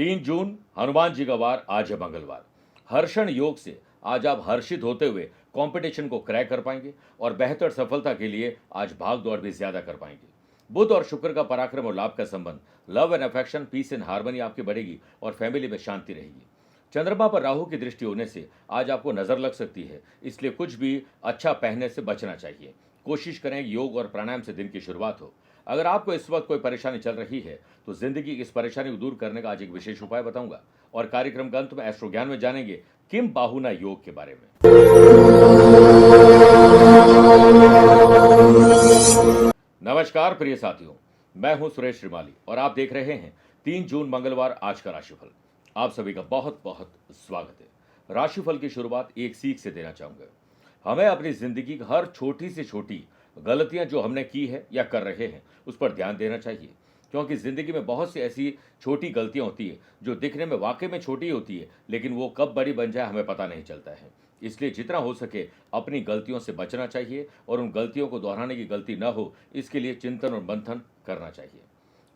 3 जून हनुमान जी का वार, आज है मंगलवार। हर्षण योग से आज आप हर्षित होते हुए कंपटीशन को क्रैक कर पाएंगे और बेहतर सफलता के लिए आज भाग दौड़ भी ज्यादा कर पाएंगे। बुध और शुक्र का पराक्रम और लाभ का संबंध, love and affection, peace and harmony आपकी बढ़ेगी और फैमिली में शांति रहेगी। चंद्रमा पर राहु की दृष्टि होने से आज आपको नजर लग सकती है, इसलिए कुछ भी अच्छा पहनने से बचना चाहिए। कोशिश करें योग और प्राणायाम से दिन की शुरुआत हो। अगर आपको इस वक्त कोई परेशानी चल रही है तो जिंदगी की इस परेशानी को दूर करने का आज एक विशेष उपाय बताऊंगा और कार्यक्रम के अंत में एस्ट्रो ज्ञान में जानेंगे किम बाहुना योग के बारे में। नमस्कार प्रिय साथियों, मैं हूं सुरेश श्रीमाली और आप देख रहे हैं 3 जून मंगलवार आज का राशिफल। आप सभी का बहुत बहुत स्वागत है। राशिफल की शुरुआत एक सीख से देना चाहूंगा। हमें अपनी जिंदगी की हर छोटी से छोटी गलतियां जो हमने की है या कर रहे हैं उस पर ध्यान देना चाहिए, क्योंकि जिंदगी में बहुत सी ऐसी छोटी गलतियां होती है जो दिखने में वाकई में छोटी होती है, लेकिन वो कब बड़ी बन जाए हमें पता नहीं चलता है। इसलिए जितना हो सके अपनी गलतियों से बचना चाहिए और उन गलतियों को दोहराने की गलती न हो, इसके लिए चिंतन और मंथन करना चाहिए।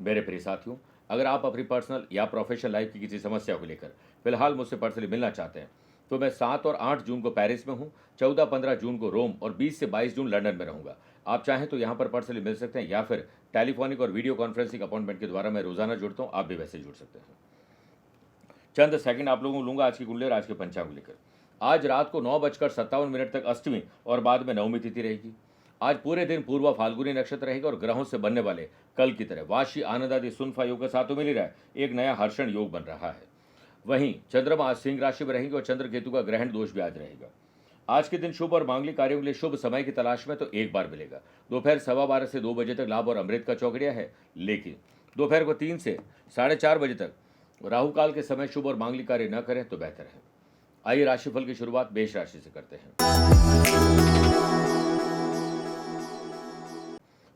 मेरे प्रिय साथियों, अगर आप अपनी पर्सनल या प्रोफेशनल लाइफ की किसी समस्या को लेकर फिलहाल मुझसे पर्सनली मिलना चाहते हैं तो मैं 7 और 8 जून को पेरिस में हूं, 14-15 जून को रोम और 20 से 22 जून लंदन में रहूंगा। आप चाहें तो यहां पर पर्सनली मिल सकते हैं या फिर टेलीफोनिक और वीडियो कॉन्फ्रेंसिंग अपॉइंटमेंट के द्वारा मैं रोजाना जुड़ता हूं, आप भी वैसे जुड़ सकते हैं। चंद सेकंड आप लोगों को लूंगा आज की कुंडली और आज के पंचांग को लेकर। आज रात को 9:57 तक अष्टमी और बाद में नवमी तिथि रहेगी। आज पूरे दिन पूर्वा फाल्गुनी नक्षत्र रहेगा और ग्रहों से बनने वाले कल की तरह वाशी आनंद आदि सुनफा योग के साथ तो मिल ही रहा है, एक नया हर्षण योग बन रहा है। वहीं चंद्रमा आज सिंह राशि में रहेंगे और चंद्र केतु का ग्रहण दोष भी आज रहेगा। आज के दिन शुभ और मांगलिक कार्यों के लिए शुभ समय की तलाश में तो एक बार मिलेगा। दोपहर 12:15 से 2 बजे तक लाभ और अमृत का चौकड़िया है, लेकिन दोपहर को 3 से 4:30 बजे तक राहु काल के समय शुभ और मांगलिक कार्य न करें तो बेहतर है। आइए राशिफल की शुरुआत मेष राशि से करते हैं।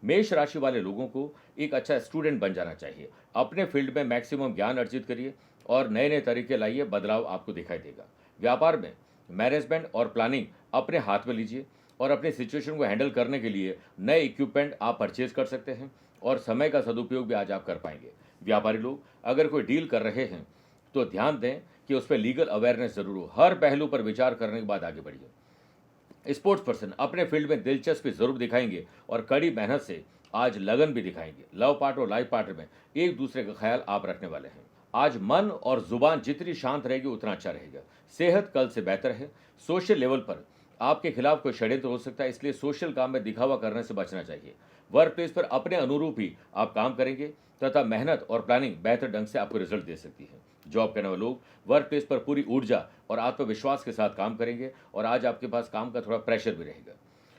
मेष राशि वाले लोगों को एक अच्छा स्टूडेंट बन जाना चाहिए। अपने फील्ड में मैक्सिमम ज्ञान अर्जित करिए और नए नए तरीके लाइए, बदलाव आपको दिखाई देगा। व्यापार में मैनेजमेंट और प्लानिंग अपने हाथ में लीजिए और अपनी सिचुएशन को हैंडल करने के लिए नए इक्विपमेंट आप परचेज कर सकते हैं और समय का सदुपयोग भी आज आप कर पाएंगे। व्यापारी लोग अगर कोई डील कर रहे हैं तो ध्यान दें कि उस पर लीगल अवेयरनेस जरूर हो। हर पहलू पर विचार करने के बाद आगे बढ़िए। स्पोर्ट्स पर्सन अपने फील्ड में दिलचस्पी जरूर दिखाएंगे और कड़ी मेहनत से आज लगन भी दिखाएंगे। लव पार्टनर और लाइफ पार्टनर में एक दूसरे का ख्याल आप रखने वाले हैं। आज मन और जुबान जितनी शांत रहेगी उतना अच्छा रहेगा। सेहत कल से बेहतर है। सोशल लेवल पर आपके खिलाफ कोई षड्यंत्र हो सकता है, इसलिए सोशल काम में दिखावा करने से बचना चाहिए। वर्क प्लेस पर अपने अनुरूप ही आप काम करेंगे तथा मेहनत और प्लानिंग बेहतर ढंग से आपको रिजल्ट दे सकती है। जॉब करने वाले लोग वर्क प्लेस पर पूरी ऊर्जा और आत्मविश्वास के साथ काम करेंगे और आज आपके पास काम का थोड़ा प्रेशर भी रहेगा।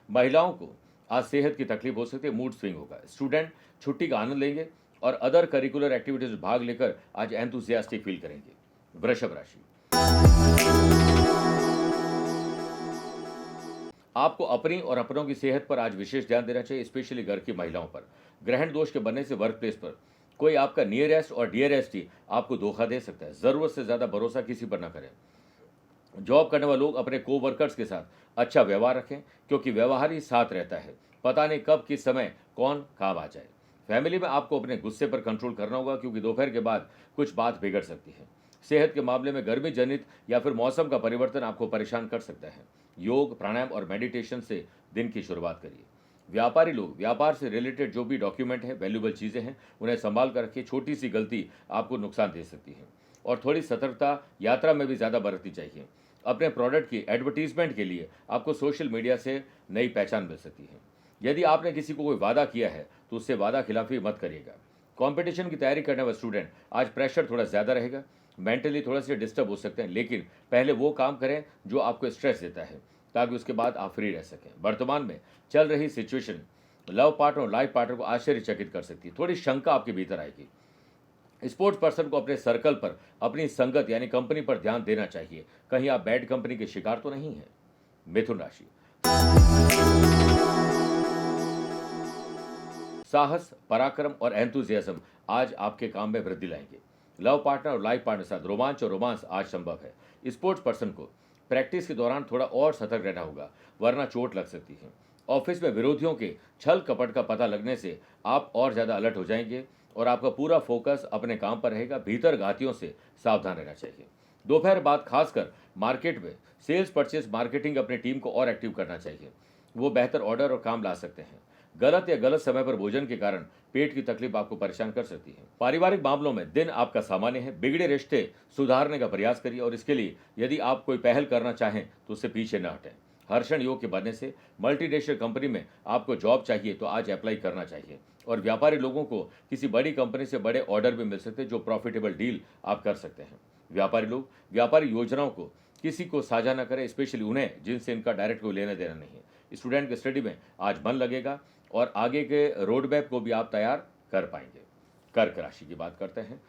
महिलाओं को आज सेहत की तकलीफ हो सकती है, मूड स्विंग होगा। स्टूडेंट छुट्टी का आनंद लेंगे और अदर करिकुलर एक्टिविटीज में भाग लेकर आज एंथुसियास्टिक फील करेंगे। वृषभ राशि, आपको अपनी और अपनों की सेहत पर आज विशेष ध्यान देना चाहिए, स्पेशली घर की महिलाओं पर। ग्रहण दोष के बनने से वर्क प्लेस पर कोई आपका नियरेस्ट और डियरेस्ट ही आपको धोखा दे सकता है। जरूरत से ज्यादा भरोसा किसी पर न करें। जॉब करने वाले लोग अपने को वर्कर्स के साथ अच्छा व्यवहार रखें, क्योंकि व्यवहार ही साथ रहता है। पता नहीं कब किस समय कौन काम आ जाए। फैमिली में आपको अपने गुस्से पर कंट्रोल करना होगा, क्योंकि दोपहर के बाद कुछ बात बिगड़ सकती है। सेहत के मामले में गर्मी जनित या फिर मौसम का परिवर्तन आपको परेशान कर सकता है। योग, प्राणायाम और मेडिटेशन से दिन की शुरुआत करिए। व्यापारी लोग व्यापार से रिलेटेड जो भी डॉक्यूमेंट है, वैल्यूबल चीज़ें हैं, उन्हें संभाल कर रखिए। छोटी सी गलती आपको नुकसान दे सकती है और थोड़ी सतर्कता यात्रा में भी ज़्यादा बरतनी चाहिए। अपने प्रोडक्ट की एडवर्टीजमेंट के लिए आपको सोशल मीडिया से नई पहचान मिल सकती है। यदि आपने किसी को कोई वादा किया है तो उससे वादा खिलाफी मत करिएगा। कंपटीशन की तैयारी करने वाले स्टूडेंट आज प्रेशर थोड़ा ज़्यादा रहेगा। मेंटली थोड़ा से डिस्टर्ब हो सकते हैं, लेकिन पहले वो काम करें जो आपको स्ट्रेस देता है, ताकि उसके बाद आप फ्री रह सकें। वर्तमान में चल रही सिचुएशन लव पार्टनर और लाइफ पार्टनर को आश्चर्यचकित कर सकती है। थोड़ी शंका आपके भीतर आएगी। स्पोर्ट्स पर्सन को अपने सर्कल पर, अपनी संगत यानी कंपनी पर ध्यान देना चाहिए, कहीं आप बैड कंपनी के शिकार तो नहीं है। मिथुन राशि, साहस, पराक्रम और एंथुजियाज्म आज आपके काम में वृद्धि लाएंगे। लव पार्टनर और लाइफ पार्टनर के साथ रोमांच और रोमांस आज संभव है। स्पोर्ट्स पर्सन को प्रैक्टिस के दौरान थोड़ा और सतर्क रहना होगा, वरना चोट लग सकती है। ऑफिस में विरोधियों के छल कपट का पता लगने से आप और ज़्यादा अलर्ट हो जाएंगे और आपका पूरा फोकस अपने काम पर रहेगा। भीतर घातियों से सावधान रहना चाहिए। दोपहर बाद खासकर मार्केट में सेल्स परचेस मार्केटिंग अपनी टीम को और एक्टिव करना चाहिए। वो बेहतर ऑर्डर और काम ला सकते हैं। गलत या गलत समय पर भोजन के कारण पेट की तकलीफ आपको परेशान कर सकती है। पारिवारिक मामलों में दिन आपका सामान्य है। बिगड़े रिश्ते सुधारने का प्रयास करिए और इसके लिए यदि आप कोई पहल करना चाहें तो उससे पीछे न हटें। हर्षण योग के बनने से मल्टीनेशनल कंपनी में आपको जॉब चाहिए तो आज अप्लाई करना चाहिए। और व्यापारी लोगों को किसी बड़ी कंपनी से बड़े ऑर्डर भी मिल सकते हैं जो प्रॉफिटेबल डील आप कर सकते हैं। व्यापारी लोग व्यापारी योजनाओं को किसी को साझा न करें, स्पेशली उन्हें जिनसे इनका डायरेक्ट कोई लेना देना नहीं है। स्टूडेंट के स्टडी में आज मन लगेगा और आगे के रोड मैप को भी आप तैयार कर पाएंगे। कर्क राशि की बात करते हैं।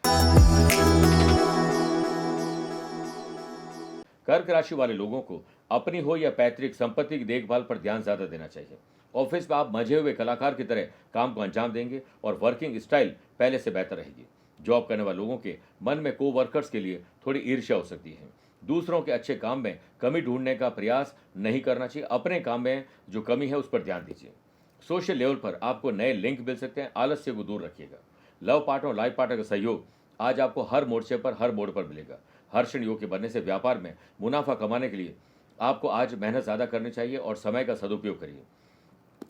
कर्क राशि वाले लोगों को अपनी हो या पैतृक संपत्ति की देखभाल पर ध्यान ज्यादा देना चाहिए। ऑफिस में आप मजे हुए कलाकार की तरह काम को अंजाम देंगे और वर्किंग स्टाइल पहले से बेहतर रहेगी। जॉब करने वाले लोगों के मन में को वर्कर्स के लिए थोड़ी ईर्ष्या हो सकती है। दूसरों के अच्छे काम में कमी ढूंढने का प्रयास नहीं करना चाहिए। अपने काम में जो कमी है उस पर ध्यान दीजिए। सोशल लेवल पर आपको नए लिंक मिल सकते हैं। आलस्य को दूर रखिएगा। लव पार्टनर और लाइफ पार्टनर का सहयोग आज आपको हर मोर्चे पर हर मोड़ पर मिलेगा। हर्षण योग के बनने से व्यापार में मुनाफा कमाने के लिए आपको आज मेहनत ज़्यादा करनी चाहिए और समय का सदुपयोग करिए।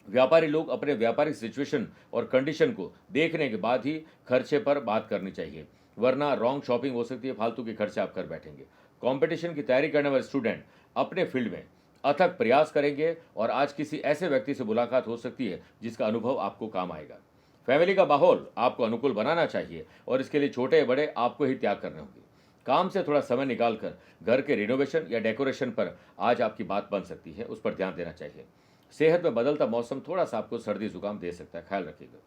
व्यापारी लोग अपने व्यापारिक सिचुएशन और कंडीशन को देखने के बाद ही खर्चे पर बात करनी चाहिए, वरना रॉन्ग शॉपिंग हो सकती है। फालतू के खर्चे आप कर बैठेंगे। कंपटीशन की तैयारी करने वाले स्टूडेंट अपने फील्ड में अथक प्रयास करेंगे और आज किसी ऐसे व्यक्ति से मुलाकात हो सकती है जिसका अनुभव आपको काम आएगा। फैमिली का माहौल आपको अनुकूल बनाना चाहिए और इसके लिए छोटे बड़े आपको ही त्याग करने होंगे। काम से थोड़ा समय निकालकर घर के रिनोवेशन या डेकोरेशन पर आज आपकी बात बन सकती है, उस पर ध्यान देना चाहिए। सेहत में बदलता मौसम थोड़ा सा आपको सर्दी जुकाम दे सकता है, ख्याल रखिएगा।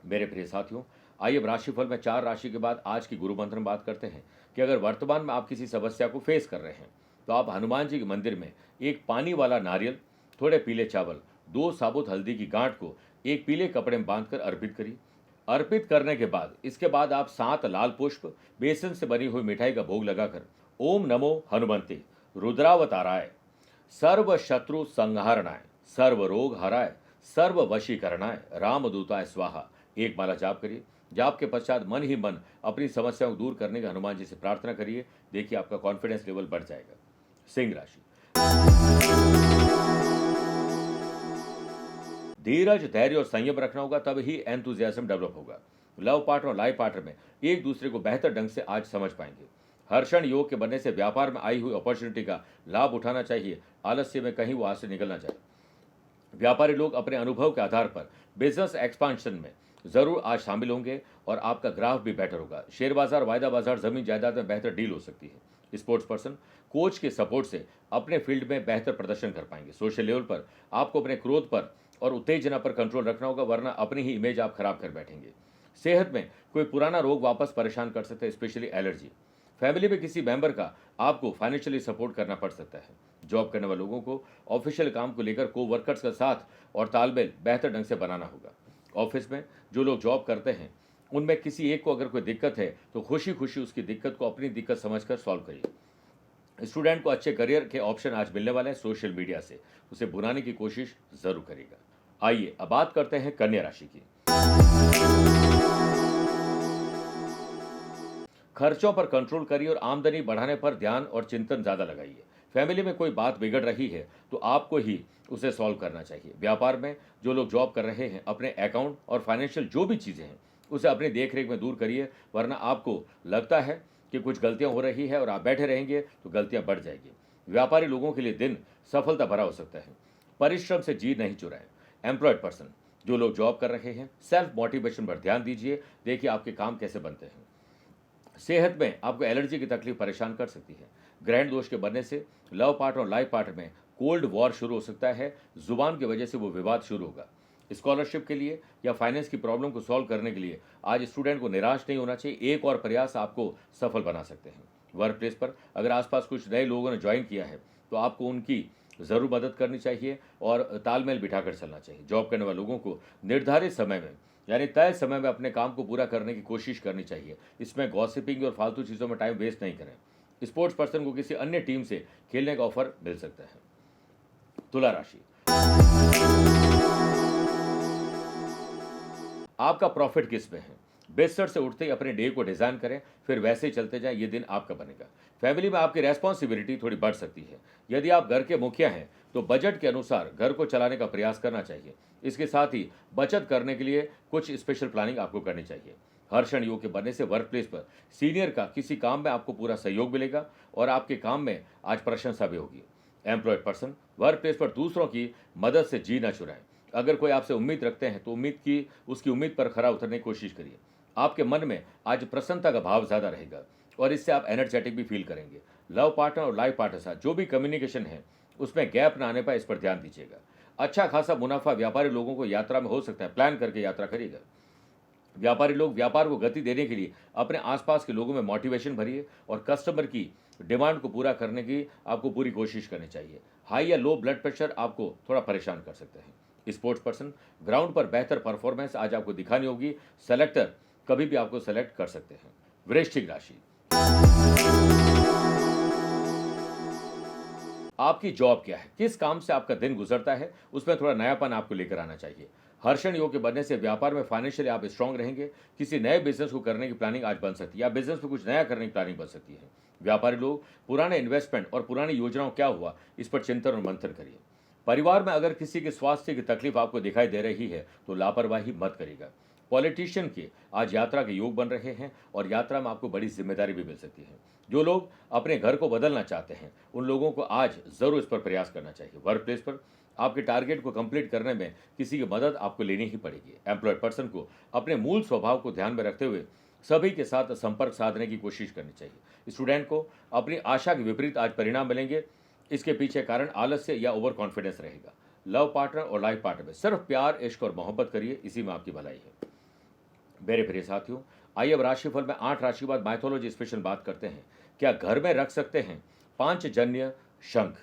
मेरे प्रिय साथियों, आइए अब राशिफल में 4 राशि के बाद आज की गुरु मंत्र में बात करते हैं कि अगर वर्तमान में आप किसी समस्या को फेस कर रहे हैं तो आप हनुमान जी के मंदिर में एक पानी वाला नारियल, थोड़े पीले चावल, 2 साबुत हल्दी की गांठ को एक पीले कपड़े में बांधकर अर्पित करिए। अर्पित करने के बाद इसके बाद आप 7 लाल पुष्प बेसन से बनी हुई मिठाई का भोग लगाकर ओम नमो हनुमंते रुद्रावताराय सर्व शत्रु संहारणाय सर्व रोग हराय सर्व वशीकरणाय रामदूताय स्वाहा एक माला जाप करिए। जाप के पश्चात मन ही मन अपनी समस्याओं को दूर करने का हनुमान जी से प्रार्थना करिए। देखिए आपका कॉन्फिडेंस लेवल बढ़ जाएगा। सिंह राशि, धीरज, धैर्य और संयम रखना होगा, तब ही एंथुजियाज्म डेवलप होगा। लव पार्टनर और लाइफ पार्टनर में एक दूसरे को बेहतर ढंग से आज समझ पाएंगे। हर्षण योग के बनने से व्यापार में आई हुई अपॉर्चुनिटी का लाभ उठाना चाहिए। आलस्य में कहीं वो हाथ से निकलना चाहिए। व्यापारी लोग अपने अनुभव के आधार पर बिजनेस एक्सपांशन में जरूर आज शामिल होंगे और आपका ग्राफ भी बेटर होगा। शेयर बाजार, वायदा बाजार, जमीन जायदाद में बेहतर डील हो सकती है। स्पोर्ट्स पर्सन कोच के सपोर्ट से अपने फील्ड में बेहतर प्रदर्शन कर पाएंगे। सोशल लेवल पर आपको अपने क्रोध पर और उत्तेजना पर कंट्रोल रखना होगा, वरना अपनी ही इमेज आप खराब कर बैठेंगे। सेहत में कोई पुराना रोग वापस परेशान कर सकता है, स्पेशली एलर्जी। फैमिली में किसी मेंबर का आपको फाइनेंशियली सपोर्ट करना पड़ सकता है। जॉब करने वाले लोगों को ऑफिशियल काम को लेकर को वर्कर्स का साथ और तालमेल बेहतर ढंग से बनाना होगा। ऑफिस में जो लोग जॉब करते हैं उनमें किसी एक को अगर कोई दिक्कत है तो खुशी खुशी उसकी दिक्कत को अपनी दिक्कत समझकर सॉल्व करिए। स्टूडेंट को अच्छे करियर के ऑप्शन आज मिलने वाले हैं। सोशल मीडिया से उसे भुनाने की कोशिश जरूर करेगा। आइए अब बात करते हैं कन्या राशि की। खर्चों पर कंट्रोल करिए और आमदनी बढ़ाने पर ध्यान और चिंतन ज्यादा लगाइए। फैमिली में कोई बात बिगड़ रही है तो आपको ही उसे सॉल्व करना चाहिए। व्यापार में जो लोग जॉब कर रहे हैं अपने अकाउंट और फाइनेंशियल जो भी चीजें हैं उसे अपनी देखरेख में दूर करिए, वरना आपको लगता है कि कुछ गलतियां हो रही है और आप बैठे रहेंगे तो गलतियां बढ़ जाएगी। व्यापारी लोगों के लिए दिन सफलता भरा हो सकता है। परिश्रम से जी नहीं चुराएं। एम्प्लॉयड पर्सन जो लोग जॉब कर रहे हैं सेल्फ मोटिवेशन पर ध्यान दीजिए। देखिए आपके काम कैसे बनते हैं। सेहत में आपको एलर्जी की तकलीफ परेशान कर सकती है। ग्रहण दोष के बनने से लव पार्टनर और लाइफ पार्टनर में कोल्ड वॉर शुरू हो सकता है। जुबान की वजह से वो विवाद शुरू होगा। स्कॉलरशिप के लिए या फाइनेंस की प्रॉब्लम को सॉल्व करने के लिए आज स्टूडेंट को निराश नहीं होना चाहिए। एक और प्रयास आपको सफल बना सकते हैं। वर्क प्लेस पर अगर आसपास कुछ नए लोगों ने ज्वाइन किया है तो आपको उनकी जरूर मदद करनी चाहिए और तालमेल बिठाकर चलना चाहिए। जॉब करने वाले लोगों को निर्धारित समय में यानी तय समय में अपने काम को पूरा करने की कोशिश करनी चाहिए। इसमें गॉसिपिंग और फालतू चीज़ों में टाइम वेस्ट नहीं करें। स्पोर्ट्स पर्सन को किसी अन्य टीम से खेलने का ऑफर मिल सकता है। तुला राशि, आपका प्रॉफिट किस में है? बिस्तर से उठते ही अपने डे को डिजाइन करें, फिर वैसे ही चलते जाएं, ये दिन आपका बनेगा। फैमिली में आपकी रेस्पॉन्सिबिलिटी थोड़ी बढ़ सकती है। यदि आप घर के मुखिया हैं तो बजट के अनुसार घर को चलाने का प्रयास करना चाहिए। इसके साथ ही बचत करने के लिए कुछ स्पेशल प्लानिंग आपको करनी चाहिए। हर्षण योग के बनने से वर्क प्लेस पर सीनियर का किसी काम में आपको पूरा सहयोग मिलेगा और आपके काम में आज प्रशंसा भी होगी। एम्प्लॉयड पर्सन वर्क प्लेस पर दूसरों की मदद से जी न चुराएं। अगर कोई आपसे उम्मीद रखते हैं तो उसकी उम्मीद पर खरा उतरने की कोशिश करिए। आपके मन में आज प्रसन्नता का भाव ज्यादा रहेगा और इससे आप एनर्जेटिक भी फील करेंगे। लव पार्टनर और लाइफ पार्टनर साथ जो भी कम्युनिकेशन है उसमें गैप ना आने पर इस पर ध्यान दीजिएगा। अच्छा खासा मुनाफा व्यापारी लोगों को यात्रा में हो सकता है, प्लान करके यात्रा करिएगा। व्यापारी लोग व्यापार को गति देने के लिए अपने आसपास के लोगों में मोटिवेशन भरिए और कस्टमर की डिमांड को पूरा करने की आपको पूरी कोशिश करनी चाहिए। हाई या लो ब्लड प्रेशर आपको थोड़ा परेशान कर सकते हैं। स्पोर्ट्स पर्सन ग्राउंड पर बेहतर परफॉर्मेंस आज आपको दिखानी होगी। सेलेक्टर कभी भी आपको सेलेक्ट कर सकते हैं। वृश्चिक राशि, आपकी जॉब क्या है, किस काम से आपका दिन गुजरता है, उसमें थोड़ा नयापन आपको लेकर आना चाहिए। हर्षण योग के बनने से व्यापार में फाइनेंशियली आप स्ट्रांग रहेंगे। किसी नए बिजनेस को करने की प्लानिंग आज बन सकती है या बिजनेस में कुछ नया करने की प्लानिंग बन सकती है। व्यापारी लोग पुराने इन्वेस्टमेंट और पुरानी योजनाओं क्या हुआ इस पर चिंतन और मंथन करिए। परिवार में अगर किसी के स्वास्थ्य की तकलीफ आपको दिखाई दे रही है तो लापरवाही मत करिएगा। पॉलिटिशियन के आज यात्रा के योग बन रहे हैं और यात्रा में आपको बड़ी जिम्मेदारी भी मिल सकती है। जो लोग अपने घर को बदलना चाहते हैं उन लोगों को आज जरूर इस पर प्रयास करना चाहिए। वर्क प्लेस पर आपके टारगेट को कंप्लीट करने में किसी की मदद आपको लेनी ही पड़ेगी। एम्प्लॉयड पर्सन को अपने मूल स्वभाव को ध्यान में रखते हुए सभी के साथ संपर्क साधने की कोशिश करनी चाहिए। स्टूडेंट को अपनी आशा के विपरीत आज परिणाम मिलेंगे। इसके पीछे कारण आलस्य या ओवर कॉन्फिडेंस रहेगा। लव पार्टनर और लाइफ पार्टनर में सिर्फ प्यार, इश्क और मोहब्बत करिए, इसी में आपकी भलाई है। मेरे प्रिय साथियों, आइए अब राशिफल में 8 राशि के बाद माइथोलॉजी स्पेशल बात करते हैं। क्या घर में रख सकते हैं पांचजन्य शंख?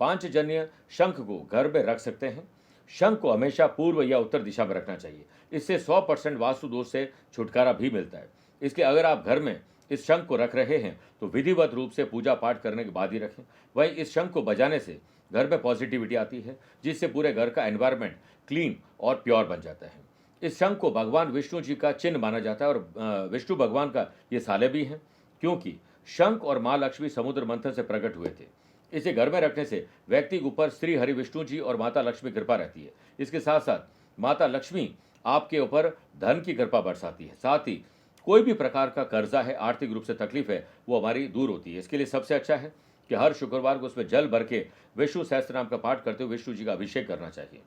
पांचजन्य शंख को घर में रख सकते हैं। शंख को हमेशा पूर्व या उत्तर दिशा में रखना चाहिए। इससे 100% वास्तु दोष से छुटकारा भी मिलता है। इसलिए अगर आप घर में इस शंख को रख रहे हैं तो विधिवत रूप से पूजा पाठ करने के बाद ही रखें। वहीं इस शंख को बजाने से घर में पॉजिटिविटी आती है, जिससे पूरे घर का एनवायरनमेंट क्लीन और प्योर बन जाता है। इस शंख को भगवान विष्णु जी का चिन्ह माना जाता है और विष्णु भगवान का ये साले भी हैं, क्योंकि शंख और माँ लक्ष्मी समुद्र मंथन से प्रकट हुए थे। इसे घर में रखने से व्यक्ति के ऊपर श्री हरि विष्णु जी और माता लक्ष्मी कृपा रहती है। इसके साथ साथ माता लक्ष्मी आपके ऊपर धन की कृपा बरसाती है। साथ ही कोई भी प्रकार का कर्जा है, आर्थिक रूप से तकलीफ है, वो हमारी दूर होती है। इसके लिए सबसे अच्छा है कि हर शुक्रवार को उसमें जल भर के विष्णु सहस्त्र नाम का पाठ करते हुए विष्णु जी का अभिषेक करना चाहिए।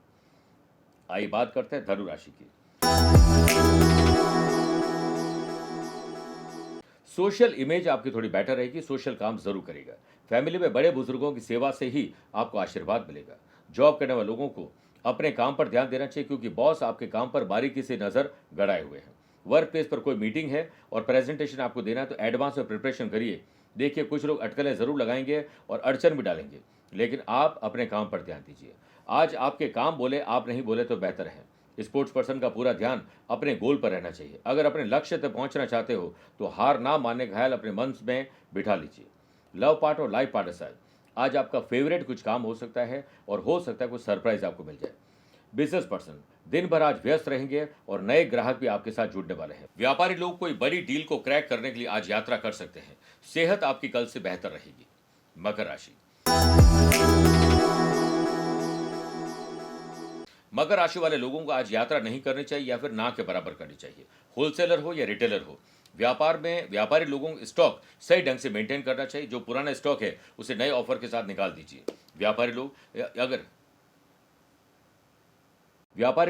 आइए बात करते हैं धनु राशि की। सोशल इमेज आपकी थोड़ी बेटर रहेगी, सोशल काम जरूर करेगा। फैमिली में बड़े बुजुर्गों की सेवा से ही आपको आशीर्वाद मिलेगा। जॉब करने वाले लोगों को अपने काम पर ध्यान देना चाहिए, क्योंकि बॉस आपके काम पर बारीकी से नजर गड़ाए हुए हैं। वर्क प्लेस पर कोई मीटिंग है और प्रेजेंटेशन आपको देना है तो एडवांस में प्रिपरेशन करिए। देखिए, कुछ लोग अटकलें जरूर लगाएंगे और अड़चन भी डालेंगे, लेकिन आप अपने काम पर ध्यान दीजिए। आज आपके काम बोले, आप नहीं बोले तो बेहतर है। स्पोर्ट्स पर्सन का पूरा ध्यान अपने गोल पर रहना चाहिए। अगर अपने लक्ष्य तक पहुंचना चाहते हो तो हार ना मानने का ख्याल अपने मन में बिठा लीजिए। लव पार्ट और लाइफ पार्टनर साथ आज आपका फेवरेट कुछ काम हो सकता है और हो सकता है कुछ सरप्राइज आपको मिल जाए। बिजनेस पर्सन दिन भर आज व्यस्त रहेंगे और नए ग्राहक भी आपके साथ जुड़ने वाले हैं। व्यापारी लोग कोई बड़ी डील को क्रैक करने के लिए आज यात्रा कर सकते हैं। सेहत आपकी कल से बेहतर रहेगी। मकर राशि, मकर राशि वाले लोगों को आज यात्रा नहीं करनी चाहिए या फिर ना के बराबर करनी चाहिए। होलसेलर हो या रिटेलर हो, व्यापार में व्यापारी लोगों को स्टॉक सही ढंग से मेंटेन करना चाहिए। जो पुराना स्टॉक है उसे नए ऑफर के साथ निकाल दीजिए। व्यापारी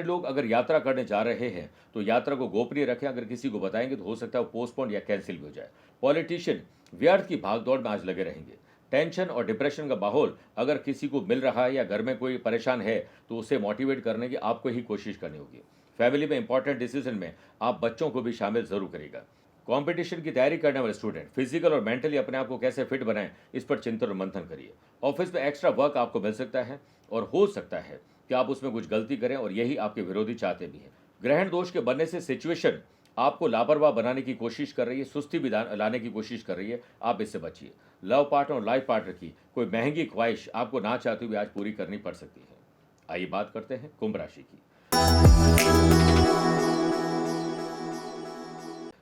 लोग अगर यात्रा करने जा रहे हैं तो यात्रा को गोपनीय रखें। अगर किसी को बताएंगे तो हो सकता है वो पोस्टपोन या कैंसिल भी हो जाए। पॉलिटिशियन व्यर्थ की भागदौड़ में आज लगे रहेंगे। टेंशन और डिप्रेशन का माहौल अगर किसी को मिल रहा है या घर में कोई परेशान है तो उसे मोटिवेट करने की आपको ही कोशिश करनी होगी। फैमिली में इंपॉर्टेंट डिसीजन में आप बच्चों को भी शामिल जरूर करेगा। कंपटीशन की तैयारी करने वाले स्टूडेंट फिजिकल और मेंटली अपने आप को कैसे फिट बनाएं, इस पर चिंतन और मंथन करिए। ऑफिस में एक्स्ट्रा वर्क आपको मिल सकता है और हो सकता है कि आप उसमें कुछ गलती करें और यही आपके विरोधी चाहते भी हैं। ग्रहण दोष के बनने से सिचुएशन आपको लापरवाह बनाने की कोशिश कर रही है, सुस्ती भी लाने की कोशिश कर रही है, आप इससे बचिए। लव पार्टनर और लाइफ पार्टनर की कोई महंगी ख्वाहिश आपको ना चाहते हुए आज पूरी करनी पड़ सकती है। आइए बात करते हैं कुंभ राशि की।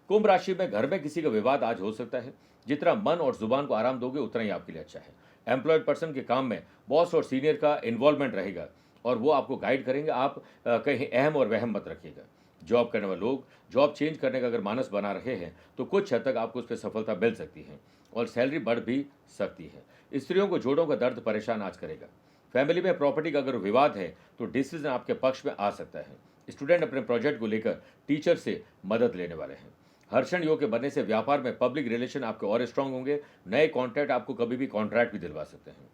कुंभ राशि में घर में किसी का विवाद आज हो सकता है। जितना मन और जुबान को आराम दोगे उतना ही आपके लिए अच्छा है। एम्प्लॉयड पर्सन के काम में बॉस और सीनियर का इन्वॉल्वमेंट रहेगा और वो आपको गाइड करेंगे। आप कहीं अहम और वहम मत रखिएगा। जॉब करने वाले लोग जॉब चेंज करने का अगर मानस बना रहे हैं तो कुछ हद तक आपको उस पर सफलता मिल सकती है और सैलरी बढ़ भी सकती है। स्त्रियों को जोड़ों का दर्द परेशान आज करेगा। फैमिली में प्रॉपर्टी का अगर विवाद है तो डिसीजन आपके पक्ष में आ सकता है। स्टूडेंट अपने प्रोजेक्ट को लेकर टीचर से मदद लेने वाले हैं। हर्षण योग के बनने से व्यापार में पब्लिक रिलेशन आपके और स्ट्रांग होंगे। नए कॉन्ट्रैक्ट आपको कभी भी कॉन्ट्रैक्ट भी दिलवा सकते हैं।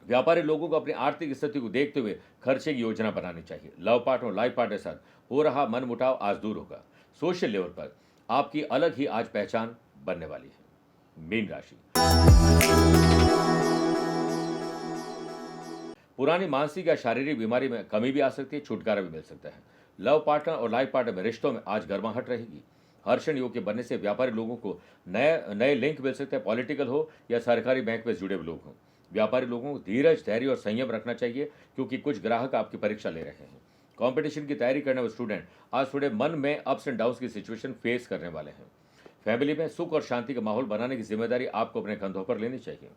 व्यापारी लोगों को अपनी आर्थिक स्थिति को देखते हुए खर्चे की योजना बनानी चाहिए। लव पार्टनर और लाइफ पार्टनर के साथ हो रहा मन मुटाव आज दूर होगा। सोशल लेवल पर आपकी अलग ही आज पहचान बनने वाली है। मीन राशि, पुरानी मानसिक या शारीरिक बीमारी में कमी भी आ सकती है, छुटकारा भी मिल सकता है। लव पार्टनर और लाइफ पार्टनर में रिश्तों में आज गर्माहट रहेगी। हर्षण योग के बनने से व्यापारी लोगों को नए लिंक मिल सकते हैं। पॉलिटिकल हो या सरकारी बैंक में जुड़े हुए लोग हों, व्यापारी लोगों को धीरज, धैर्य और संयम रखना चाहिए क्योंकि कुछ ग्राहक आपकी परीक्षा ले रहे हैं। कंपटीशन की तैयारी करने वाले स्टूडेंट आज थोड़े मन में अप्स एंड डाउन्स की सिचुएशन फेस करने वाले हैं। फैमिली में सुख और शांति का माहौल बनाने की जिम्मेदारी आपको अपने कंधों पर लेनी चाहिए।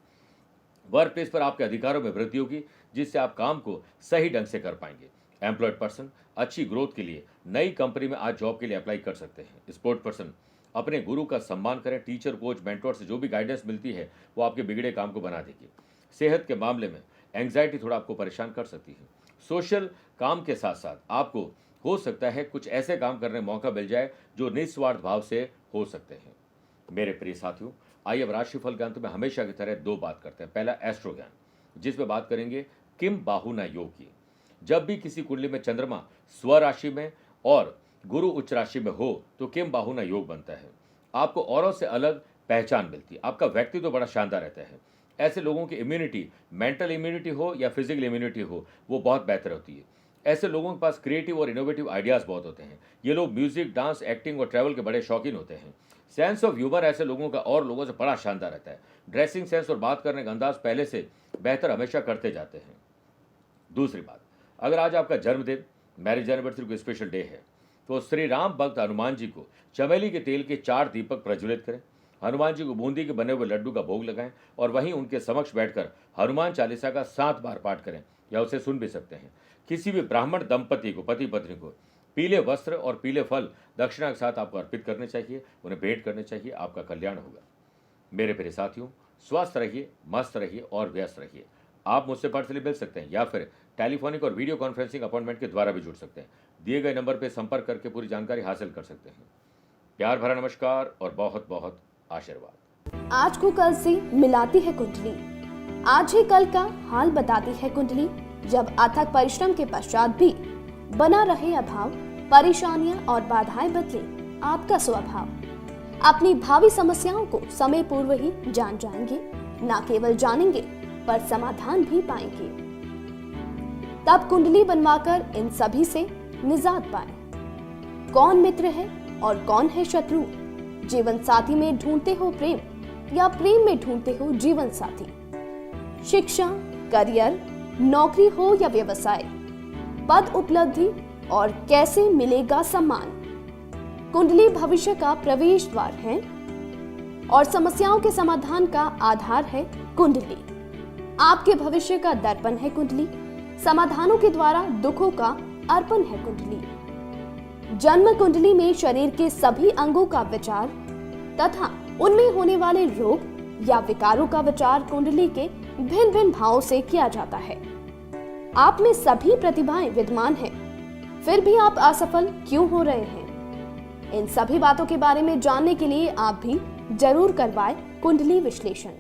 वर्क प्लेस पर आपके अधिकारों में वृद्धि होगी जिससे आप काम को सही ढंग से कर पाएंगे। एम्प्लॉयड पर्सन अच्छी ग्रोथ के लिए नई कंपनी में आज जॉब के लिए अप्लाई कर सकते हैं। स्पोर्ट पर्सन अपने गुरु का सम्मान करें। टीचर, कोच, मेंटोर से जो भी गाइडेंस मिलती है वो आपके बिगड़े काम को बना देगी। सेहत के मामले में एंग्जाइटी थोड़ा आपको परेशान कर सकती है। सोशल काम के साथ साथ आपको हो सकता है कुछ ऐसे काम करने का मौका मिल जाए जो निस्वार्थ भाव से हो सकते हैं। मेरे प्रिय साथियों, आइए अब राशिफल के अंत में हमेशा की तरह दो बात करते हैं। पहला एस्ट्रो ज्ञान, जिसमें बात करेंगे किम बाहुना योग की। जब भी किसी कुंडली में चंद्रमा स्व राशि में और गुरु उच्च राशि में हो तो किम बाहुना योग बनता है। आपको औरों से अलग पहचान मिलती है। आपका व्यक्तित्व बड़ा शानदार रहता है। ऐसे लोगों की इम्यूनिटी, मेंटल इम्यूनिटी हो या फिजिकल इम्यूनिटी हो, वो बहुत बेहतर होती है। ऐसे लोगों के पास क्रिएटिव और इनोवेटिव आइडियाज़ बहुत होते हैं। ये लोग म्यूजिक, डांस, एक्टिंग और ट्रैवल के बड़े शौकीन होते हैं। सेंस ऑफ ह्यूमर ऐसे लोगों का और लोगों से बड़ा शानदार रहता है। ड्रेसिंग सेंस और बात करने का अंदाज पहले से बेहतर हमेशा करते जाते हैं। दूसरी बात, अगर आज आपका जन्मदिन, मैरिज एनिवर्सरी को स्पेशल डे है तो श्री राम भक्त हनुमान जी को चमेली के तेल के 4 दीपक प्रज्वलित करें। हनुमान जी को बूंदी के बने हुए लड्डू का भोग लगाएं और वहीं उनके समक्ष बैठकर हनुमान चालीसा का 7 बार पाठ करें या उसे सुन भी सकते हैं। किसी भी ब्राह्मण दंपति को, पति पत्नी को पीले वस्त्र और पीले फल दक्षिणा के साथ आपको अर्पित करने चाहिए, उन्हें भेंट करने चाहिए। आपका कल्याण होगा। मेरे प्रिय साथियों, स्वस्थ रहिए, मस्त रहिए और व्यस्त रहिए। आप मुझसे पर्सनली मिल सकते हैं या फिर टेलीफोनिक और वीडियो कॉन्फ्रेंसिंग अपॉइंटमेंट के द्वारा भी जुड़ सकते हैं। दिए गए नंबर पर संपर्क करके पूरी जानकारी हासिल कर सकते हैं। प्यार भरा नमस्कार और बहुत बहुत आशीर्वाद। आज को कल से मिलाती है कुंडली। आज ही कल का हाल बताती है कुंडली। जब अथक परिश्रम के पश्चात भी बना रहे अभाव, परेशानियां और बाधाएं बदले आपका स्वभाव, अपनी भावी समस्याओं को समय पूर्व ही जान जाएंगे। न केवल जानेंगे पर समाधान भी पाएंगे। तब कुंडली बनवाकर इन सभी से निजात पाएं। कौन मित्र है और कौन है शत्रु? जीवन साथी में ढूंढते हो प्रेम या प्रेम में ढूंढते हो जीवन साथी? शिक्षा, करियर, नौकरी हो या व्यवसाय, पद उपलब्धि और कैसे मिलेगा सम्मान? कुंडली भविष्य का प्रवेश द्वार है और समस्याओं के समाधान का आधार है कुंडली। आपके भविष्य का दर्पण है कुंडली। समाधानों के द्वारा दुखों का अर्पण है कुंडली। जन्म कुंडली में शरीर के सभी अंगों का विचार तथा उनमें होने वाले रोग या विकारों का विचार कुंडली के भिन्न भिन्न भावों से किया जाता है। आप में सभी प्रतिभाएं विद्यमान हैं, फिर भी आप असफल क्यों हो रहे हैं? इन सभी बातों के बारे में जानने के लिए आप भी जरूर करवाएं कुंडली विश्लेषण।